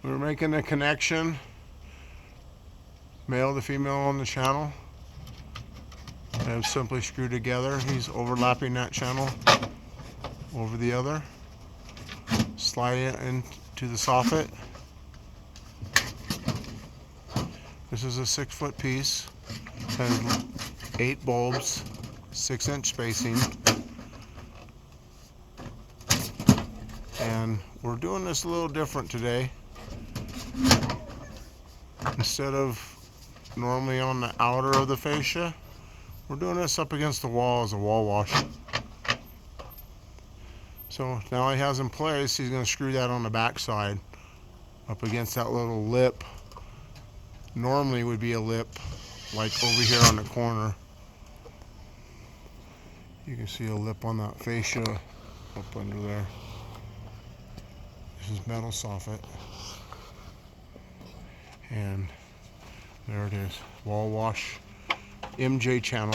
We're making a connection, male to female on the channel, and simply screw together. He's overlapping that channel over the other. Slide it into the soffit. This is a 6-foot piece. Has 8 bulbs, 6-inch spacing. And we're doing this a little different today. Instead of normally on the outer of the fascia, we're doing this up against the wall as a wall wash. So now he has in place, he's going to screw that on the back side up against that little lip. Normally would be a lip like over here on the corner. You can see a lip on that fascia up under there. This is metal soffit. And there it is, wall wash MJ channel.